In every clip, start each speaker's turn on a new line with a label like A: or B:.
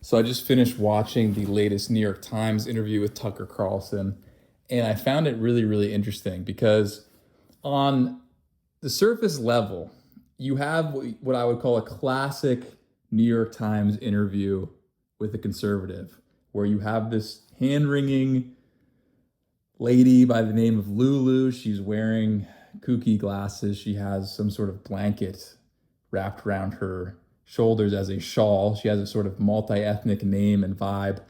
A: So I just finished watching the latest New York Times interview with Tucker Carlson, and I found it really, really interesting because on the surface level, you have what I would call a classic New York Times interview with a conservative, where you have this hand-wringing lady by the name of Lulu. She's wearing kooky glasses. She has some sort of blanket wrapped around her shoulders as a shawl. She has a sort of multi-ethnic name and vibe.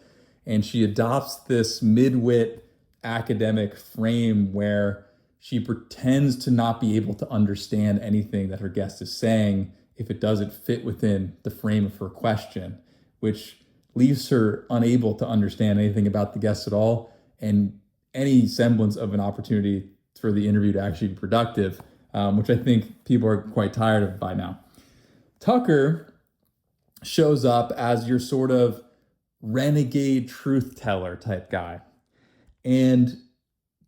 A: And she adopts this mid-wit academic frame where she pretends to not be able to understand anything that her guest is saying if it doesn't fit within the frame of her question, which leaves her unable to understand anything about the guest at all and any semblance of an opportunity for the interview to actually be productive, which I think people are quite tired of by now. Tucker shows up as your sort of renegade truth teller type guy. And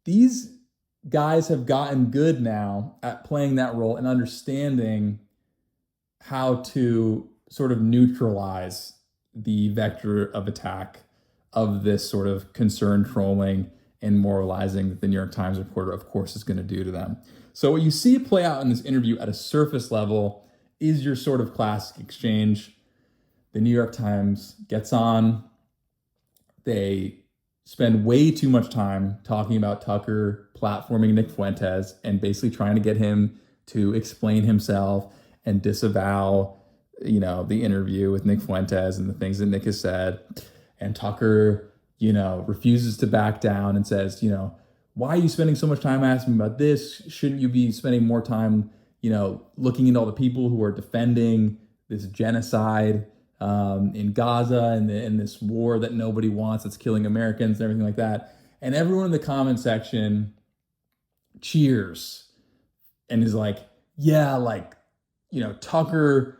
A: these guys have gotten good now at playing that role and understanding how to sort of neutralize the vector of attack of this sort of concern trolling and moralizing that the New York Times reporter, of course, is going to do to them. So what you see play out in this interview at a surface level is your sort of classic exchange. The New York Times gets on, they spend way too much time talking about Tucker platforming Nick Fuentes and basically trying to get him to explain himself and disavow, the interview with Nick Fuentes and the things that Nick has said. And Tucker, refuses to back down and says, why are you spending so much time asking me about this? Shouldn't you be spending more time, looking into all the people who are defending this genocide in Gaza and in this war that nobody wants, that's killing Americans and everything like that. And everyone in the comment section cheers and is like, yeah, Tucker,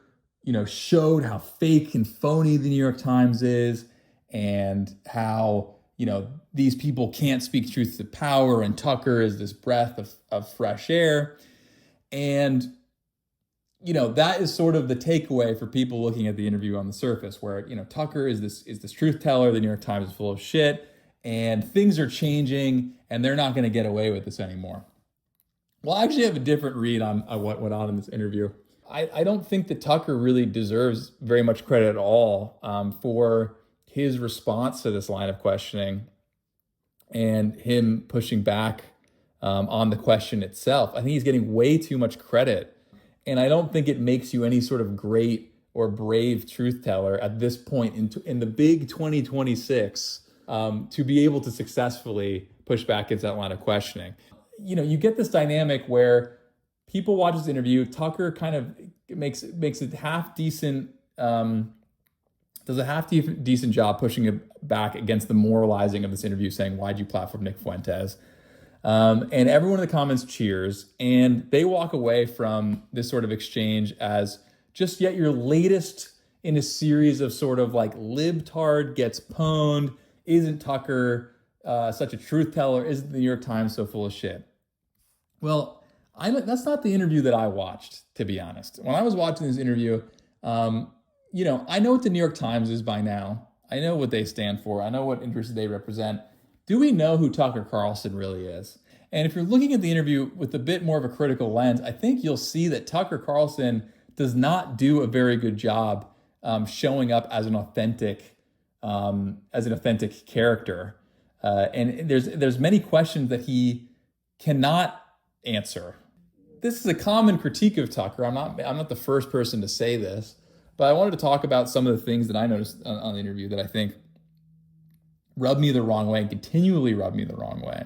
A: showed how fake and phony the New York Times is and how, these people can't speak truth to power and Tucker is this breath of fresh air. And that is sort of the takeaway for people looking at the interview on the surface, where Tucker is this truth teller. The New York Times is full of shit, and things are changing, and they're not going to get away with this anymore. Well, I actually have a different read on what went on in this interview. I don't think that Tucker really deserves very much credit at all for his response to this line of questioning and him pushing back on the question itself. I think he's getting way too much credit. And I don't think it makes you any sort of great or brave truth teller at this point in the big 2026 to be able to successfully push back against that line of questioning. You get this dynamic where people watch this interview. Tucker kind of makes a half decent, does a half decent job pushing it back against the moralizing of this interview, saying, "Why'd you platform Nick Fuentes?" And everyone in the comments cheers, and they walk away from this sort of exchange as just yet your latest in a series of sort of like libtard gets pwned. Isn't Tucker such a truth teller? Isn't the New York Times so full of shit? Well, that's not the interview that I watched, to be honest. When I was watching this interview, I know what the New York Times is by now. I know what they stand for. I know what interests they represent. Do we know who Tucker Carlson really is? And if you're looking at the interview with a bit more of a critical lens, I think you'll see that Tucker Carlson does not do a very good job showing up as an authentic character. And there's many questions that he cannot answer. This is a common critique of Tucker. I'm not the first person to say this, but I wanted to talk about some of the things that I noticed on the interview that I think rubbed me the wrong way and continually rub me the wrong way.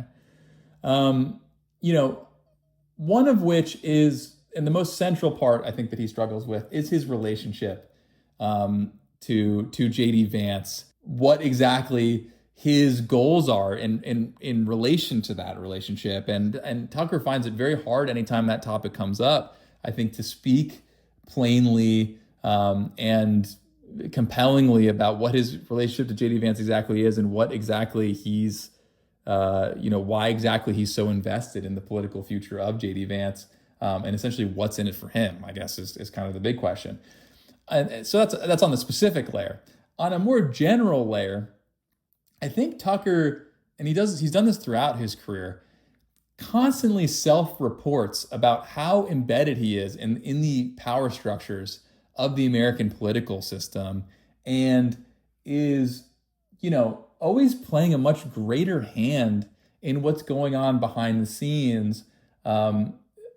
A: One of which is, and the most central part I think that he struggles with, is his relationship to JD Vance. What exactly his goals are in relation to that relationship. And Tucker finds it very hard anytime that topic comes up, I think, to speak plainly and compellingly about what his relationship to JD Vance exactly is and what exactly he's, why exactly he's so invested in the political future of JD Vance, and essentially what's in it for him, I guess, is kind of the big question. And so that's on the specific layer. on a more general layer, I think Tucker, and he's done this throughout his career, constantly self-reports about how embedded he is in the power structures of the American political system, and is, always playing a much greater hand in what's going on behind the scenes,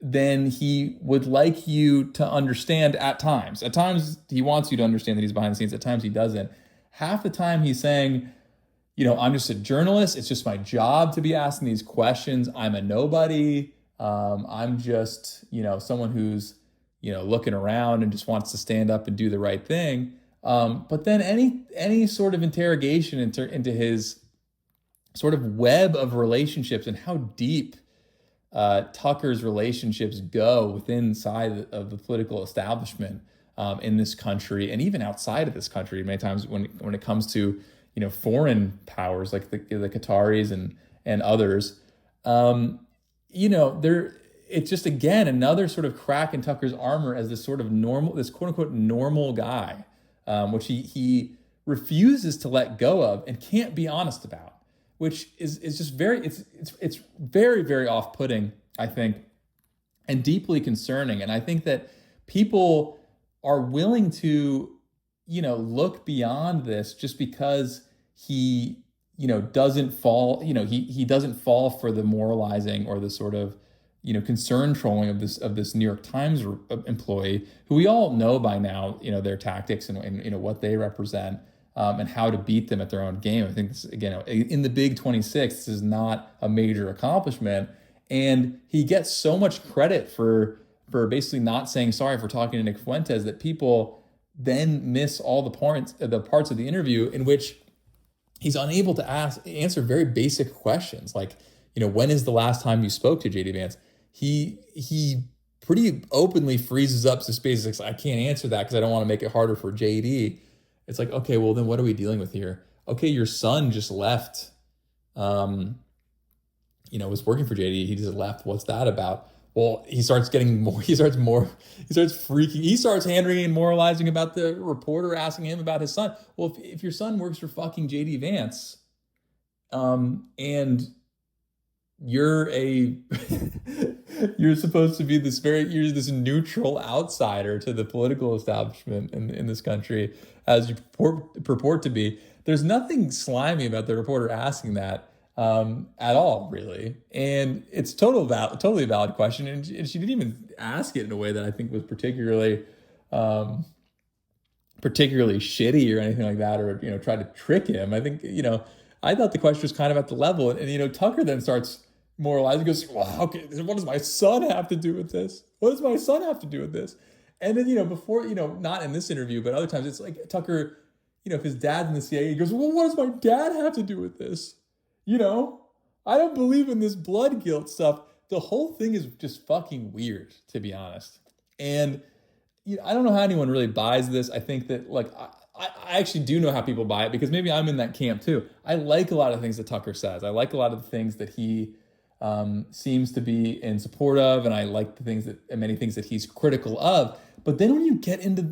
A: than he would like you to understand at times. At times, he wants you to understand that he's behind the scenes. At times, he doesn't. Half the time, he's saying, I'm just a journalist. It's just my job to be asking these questions. I'm a nobody. I'm just, someone who's, looking around and just wants to stand up and do the right thing. But then any sort of interrogation into his sort of web of relationships and how deep Tucker's relationships go within inside of the political establishment in this country, and even outside of this country. Many times when it comes to foreign powers like the Qataris and others, it's just, again, another sort of crack in Tucker's armor as this sort of this quote unquote normal guy, which he refuses to let go of and can't be honest about, which is just it's very, very off-putting, I think, and deeply concerning. And I think that people are willing to, look beyond this just because he, doesn't fall, he doesn't fall for the moralizing or the sort of, concern trolling of this New York Times employee, who we all know by now, their tactics and what they represent, and how to beat them at their own game. I think this, again, in the Big 26, this is not a major accomplishment. And he gets so much credit for basically not saying sorry for talking to Nick Fuentes that people then miss all the parts of the interview in which he's unable to answer very basic questions like, when is the last time you spoke to JD Vance? He pretty openly freezes up to space. I can't answer that because I don't want to make it harder for JD. It's like, okay, well then what are we dealing with here? Okay, your son just left, was working for JD. He just left. What's that about? Well, he starts freaking. He starts hand-wringing and moralizing about the reporter asking him about his son. Well, if your son works for fucking JD Vance, and you're supposed to be you're this neutral outsider to the political establishment in this country, as you purport to be. There's nothing slimy about the reporter asking that at all, really. And it's totally a valid question. And she didn't even ask it in a way that I think was particularly shitty or anything like that, or, try to trick him. I think, I thought the question was kind of at the level. And, Tucker then starts moralizing, goes, well, okay, what does my son have to do with this? What does my son have to do with this? And then, before, not in this interview, but other times, it's like Tucker, if his dad's in the CIA, he goes, well, what does my dad have to do with this? I don't believe in this blood guilt stuff. The whole thing is just fucking weird, to be honest. And I don't know how anyone really buys this. I think that, I actually do know how people buy it, because maybe I'm in that camp too. I like a lot of things that Tucker says. I like a lot of the things that he seems to be in support of, and I like many things that he's critical of. But then when you get into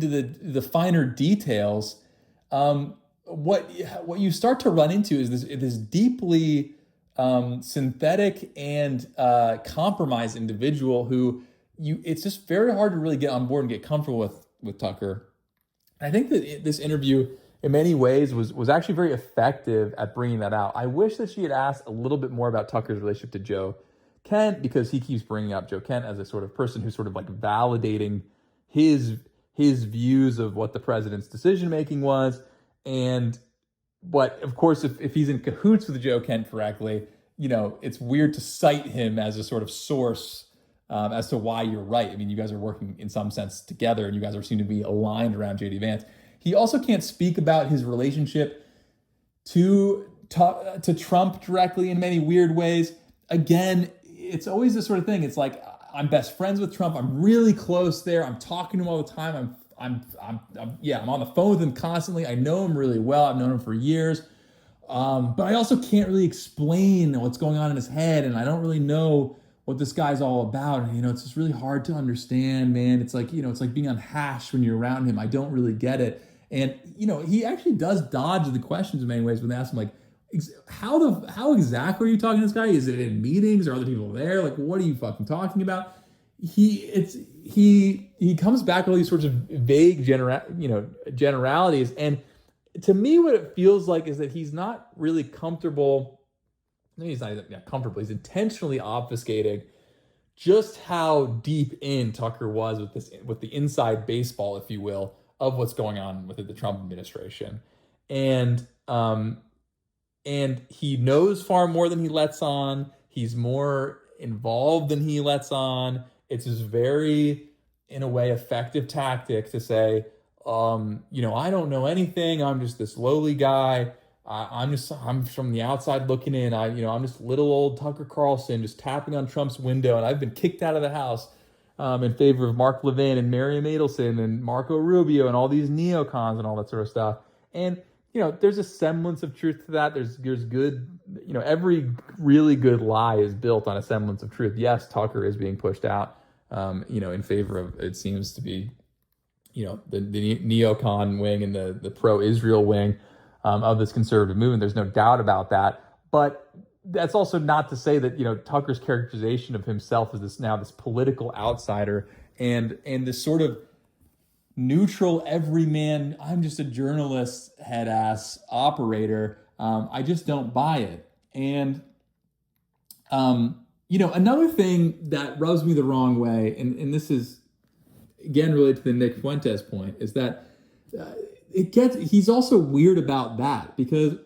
A: the finer details, what you start to run into is this deeply synthetic and compromised individual who it's just very hard to really get on board and get comfortable with Tucker. And I think that this interview in many ways was actually very effective at bringing that out. I wish that she had asked a little bit more about Tucker's relationship to Joe Kent, because he keeps bringing up Joe Kent as a sort of person who's sort of like validating his views of what the president's decision making was. And but of course, if he's in cahoots with Joe Kent correctly, it's weird to cite him as a sort of source as to why you're right. I mean, you guys are working in some sense together, and you guys seem to be aligned around JD Vance. He also can't speak about his relationship to Trump directly in many weird ways. Again, it's always this sort of thing. It's like, I'm best friends with Trump. I'm really close there. I'm talking to him all the time. I'm on the phone with him constantly. I know him really well. I've known him for years. But I also can't really explain what's going on in his head, and I don't really know what this guy's all about. And, it's just really hard to understand, man. It's like, it's like being on hash when you're around him. I don't really get it. And, he actually does dodge the questions in many ways when they ask him, like, how exactly are you talking to this guy? Is it in meetings? Are other people there? Like, what are you fucking talking about? He comes back with all these sorts of vague generalities. And to me, what it feels like is that he's not really comfortable. No, he's not comfortable. He's intentionally obfuscating just how deep in Tucker was with the inside baseball, if you will, of what's going on with the Trump administration. And he knows far more than he lets on. He's more involved than he lets on. It's this very, in a way, effective tactic to say, I don't know anything. I'm just this lowly guy. I'm from the outside looking in. I'm just little old Tucker Carlson just tapping on Trump's window, and I've been kicked out of the House in favor of Mark Levin and Miriam Adelson and Marco Rubio and all these neocons and all that sort of stuff. And there's a semblance of truth to that. There's good, every really good lie is built on a semblance of truth. Yes, Tucker is being pushed out, in favor of, it seems to be, the neocon wing and the pro-Israel wing of this conservative movement. There's no doubt about that. But that's also not to say that, Tucker's characterization of himself as this political outsider and this sort of neutral everyman, I'm just a journalist head ass operator. I just don't buy it. And, another thing that rubs me the wrong way, and this is again related to the Nick Fuentes point, is that he's also weird about that because,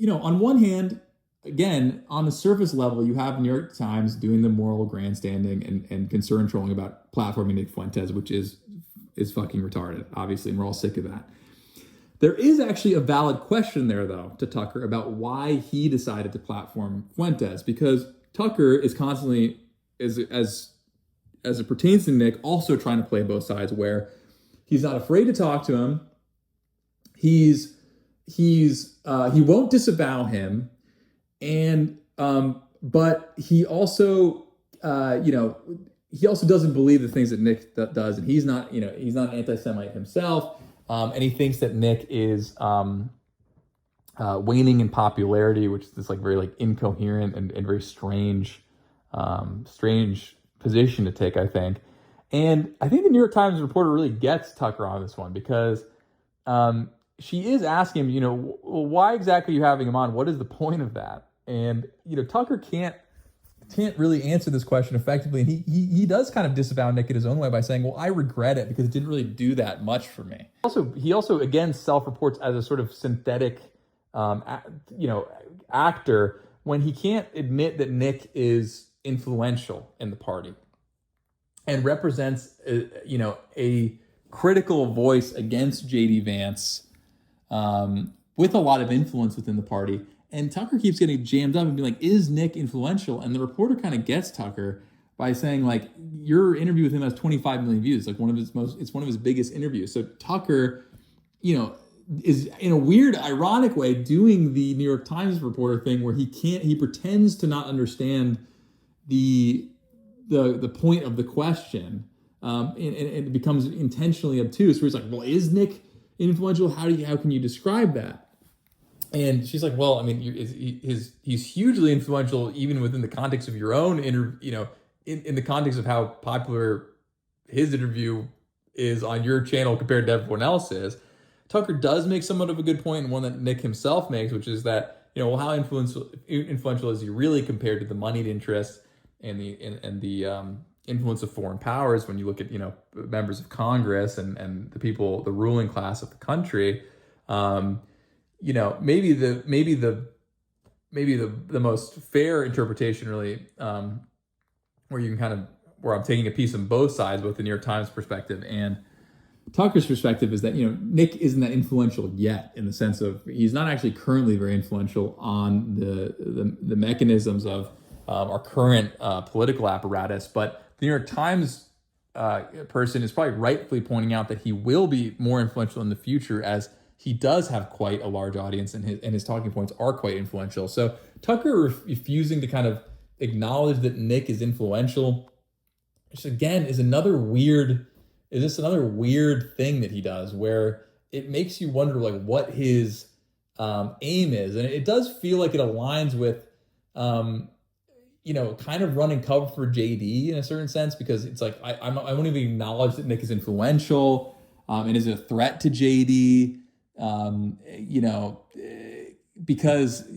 A: on one hand, again, on the surface level, you have New York Times doing the moral grandstanding and concern trolling about platforming Nick Fuentes, which is fucking retarded, obviously, and we're all sick of that. There is actually a valid question there, though, to Tucker about why he decided to platform Fuentes, because Tucker is constantly, as it pertains to Nick, also trying to play both sides, where he's not afraid to talk to him. He won't disavow him, and but he also he also doesn't believe the things that Nick does, and he's not an anti-Semite himself, and he thinks that Nick is waning in popularity, which is this very incoherent and very strange position to take, I think. And I think the New York Times reporter really gets Tucker on this one because she is asking him, well, why exactly are you having him on? What is the point of that? And Tucker can't really answer this question effectively, and he does kind of disavow Nick in his own way by saying, well, I regret it because it didn't really do that much for me. He also again self-reports as a sort of synthetic actor when he can't admit that Nick is influential in the party and represents a critical voice against JD Vance with a lot of influence within the party. And Tucker keeps getting jammed up and being like, is Nick influential? And the reporter kind of gets Tucker by saying, your interview with him has 25 million views. It's one of his biggest interviews. So Tucker, is in a weird, ironic way doing the New York Times reporter thing where he pretends to not understand the point of the question. And it becomes intentionally obtuse where he's like, well, is Nick influential? How can you describe that? And she's like, well, I mean, he's hugely influential even within the context of your own in the context of how popular his interview is on your channel compared to everyone else's. Tucker does make somewhat of a good point, and one that Nick himself makes, which is that, well, how influential is he really compared to the moneyed interests and the influence of foreign powers when you look at, members of Congress and the people, the ruling class of the country. Maybe the most fair interpretation really, where I'm taking a piece on both sides, both the New York Times perspective and Tucker's perspective, is that, Nick isn't that influential yet, in the sense of he's not actually currently very influential on the mechanisms of our current political apparatus. But the New York Times person is probably rightfully pointing out that he will be more influential in the future, as he does have quite a large audience and his talking points are quite influential. So Tucker refusing to kind of acknowledge that Nick is influential, which again is another weird thing that he does, where it makes you wonder like what his aim is. And it does feel like it aligns with, kind of running cover for JD in a certain sense, because it's like, I won't even acknowledge that Nick is influential and is a threat to JD, because,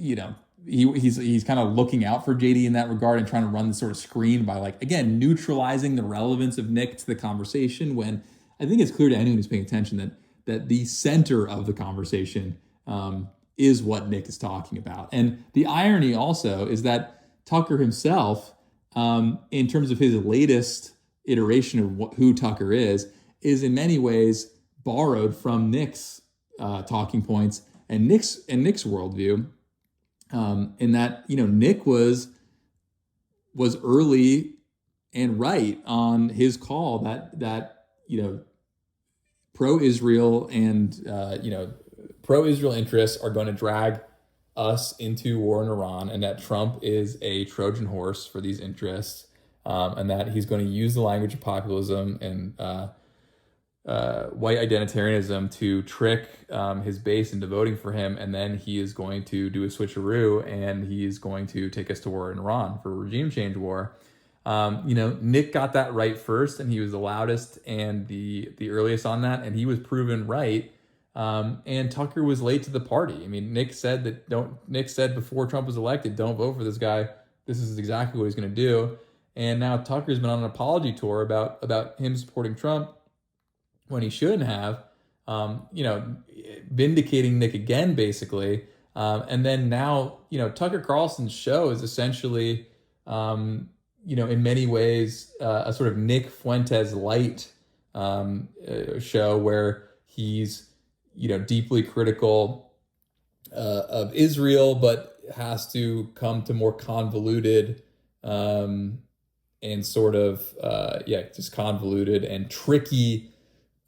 A: he's kind of looking out for JD in that regard and trying to run this sort of screen by, like, again, neutralizing the relevance of Nick to the conversation, when I think it's clear to anyone who's paying attention that the center of the conversation is what Nick is talking about. And the irony also is that Tucker himself, in terms of his latest iteration of who Tucker is in many ways borrowed from Nick's talking points and Nick's worldview. In that, Nick was early and right on his call that pro-Israel and pro-Israel interests are going to drag us into war in Iran, and that Trump is a Trojan horse for these interests, and that he's going to use the language of populism and white identitarianism to trick his base into voting for him, and then he is going to do a switcheroo and he is going to take us to war in Iran for a regime change war. Nick got that right first, and he was the loudest and the earliest on that, and he was proven right. And Tucker was late to the party. I mean, Nick said before Trump was elected, don't vote for this guy. This is exactly what he's going to do. And now Tucker's been on an apology tour about him supporting Trump when he shouldn't have, vindicating Nick again, basically. And then now, Tucker Carlson's show is essentially, in many ways, a sort of Nick Fuentes light show where he's, deeply critical of Israel, but has to come to more convoluted and sort of, just convoluted and tricky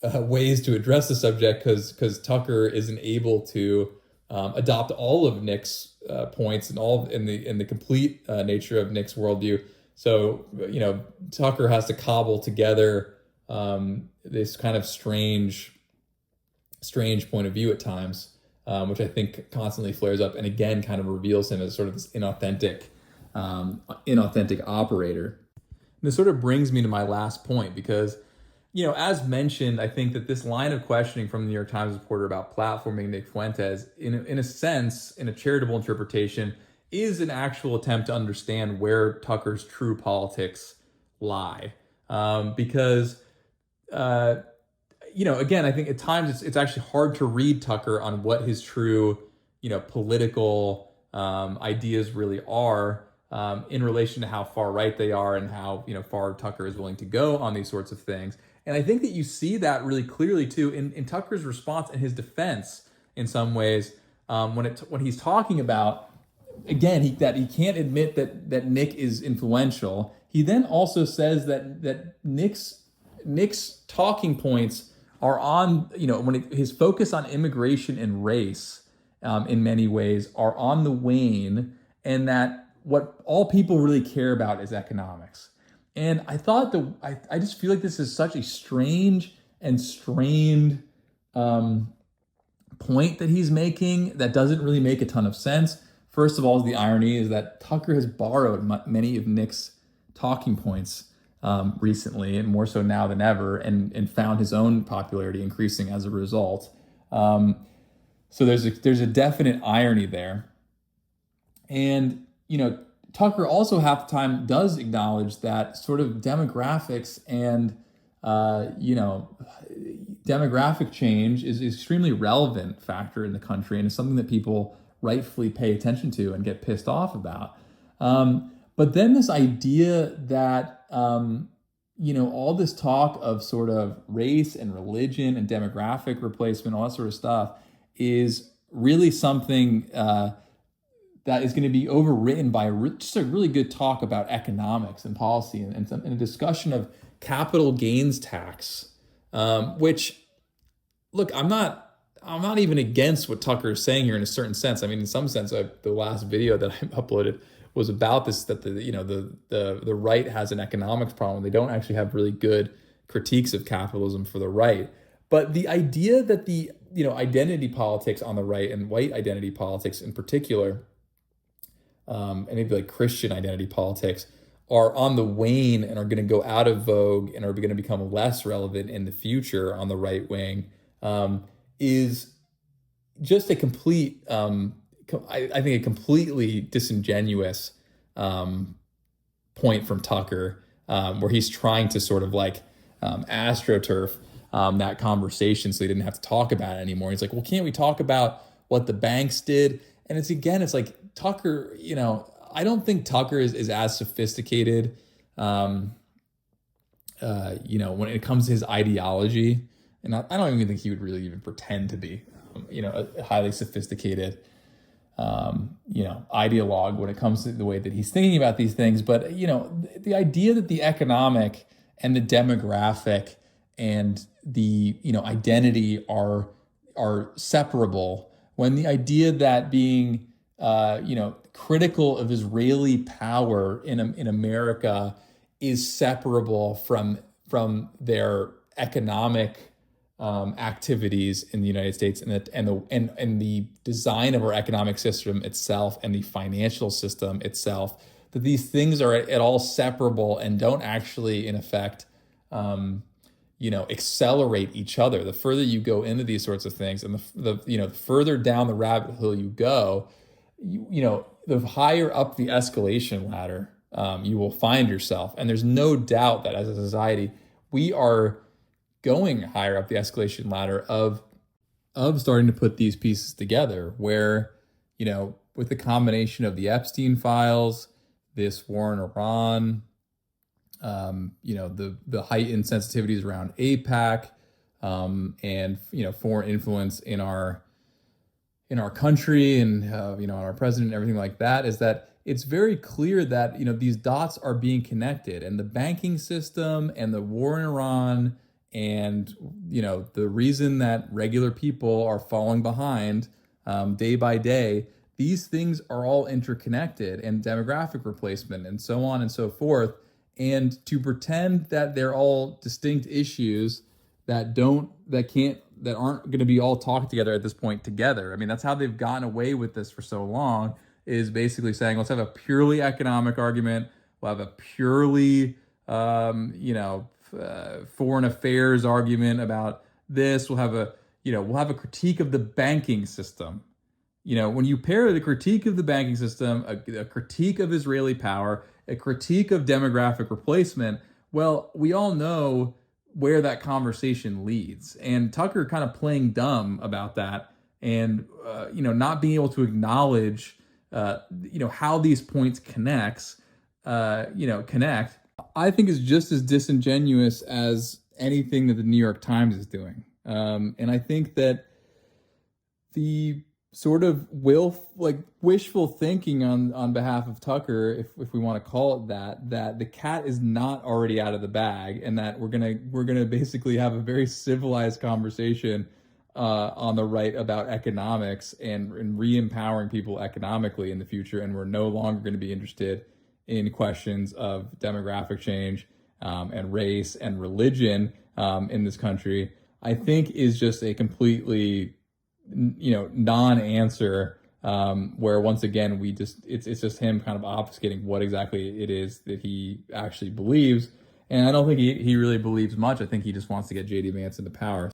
A: ways to address the subject, because Tucker isn't able to adopt all of Nick's points and all in the complete nature of Nick's worldview. So, Tucker has to cobble together this kind of strange point of view at times, which I think constantly flares up and again kind of reveals him as sort of this inauthentic operator. And this sort of brings me to my last point, because, as mentioned, I think that this line of questioning from the New York Times reporter about platforming Nick Fuentes, in a sense, in a charitable interpretation, is an actual attempt to understand where Tucker's true politics lie. Because, again, I think at times it's actually hard to read Tucker on what his true, political ideas really are in relation to how far right they are and how, far Tucker is willing to go on these sorts of things. And I think that you see that really clearly too in Tucker's response and his defense in some ways when he's talking about, again, that he can't admit that Nick is influential. He then also says that Nick's talking points are on, his focus on immigration and race in many ways are on the wane, and that what all people really care about is economics. And I thought I just feel like this is such a strange and strained point that he's making that doesn't really make a ton of sense. First of all, the irony is that Tucker has borrowed many of Nick's talking points recently, and more so now than ever, and found his own popularity increasing as a result. So there's a definite irony there. And, Tucker also half the time does acknowledge that sort of demographics and, demographic change is an extremely relevant factor in the country, and is something that people rightfully pay attention to and get pissed off about. But then this idea that, all this talk of sort of race and religion and demographic replacement, all that sort of stuff, is really something that is going to be overwritten by just a really good talk about economics and policy and a discussion of capital gains tax, which, look, I'm not even against what Tucker is saying here in a certain sense. I mean, in some sense, the last video that I uploaded was about this, that the right has an economics problem. They don't actually have really good critiques of capitalism for the right. But the idea that the identity politics on the right, and white identity politics in particular, and maybe like Christian identity politics, are on the wane and are going to go out of vogue and are going to become less relevant in the future on the right wing, is just a complete, I think, a completely disingenuous point from Tucker, where he's trying to sort of like astroturf that conversation so he didn't have to talk about it anymore. He's like, well, can't we talk about what the banks did? And it's like Tucker, I don't think Tucker is as sophisticated, when it comes to his ideology. And I don't even think he would really even pretend to be, a highly sophisticated, ideologue when it comes to the way that he's thinking about these things. But, the idea that the economic and the demographic and the, identity are separable, when the idea that being, critical of Israeli power in America is separable from their economic activities in the United States, and the design of our economic system itself and the financial system itself, that these things are at all separable and don't actually, in effect, accelerate each other. The further you go into these sorts of things, and the further down the rabbit hole you go, the higher up the escalation ladder you will find yourself. And there's no doubt that as a society, we are going higher up the escalation ladder of starting to put these pieces together, where, with the combination of the Epstein files, this war in Iran, the heightened sensitivities around AIPAC, and, foreign influence in our country, and, on our president and everything like that, is that it's very clear that, these dots are being connected, and the banking system and the war in Iran, and, the reason that regular people are falling behind day by day, these things are all interconnected, and demographic replacement and so on and so forth. And to pretend that they're all distinct issues that aren't going to be all talked together at this point together. I mean, that's how they've gotten away with this for so long, is basically saying, let's have a purely economic argument. We'll have a purely, foreign affairs argument about this. We'll have a critique of the banking system. When you pair the critique of the banking system, a critique of Israeli power, a critique of demographic replacement, well, we all know where that conversation leads. And Tucker kind of playing dumb about that, and not being able to acknowledge how these points connect, I think is just as disingenuous as anything that the New York Times is doing. And I think that the sort of wishful thinking on behalf of Tucker, if we want to call it that the cat is not already out of the bag, and that we're gonna basically have a very civilized conversation on the right about economics and re-empowering people economically in the future, and we're no longer going to be interested in questions of demographic change and race and religion in this country, I think is just a completely non-answer, where once again it's just him kind of obfuscating what exactly it is that he actually believes. And I don't think he really believes much. I think he just wants to get JD Vance into power.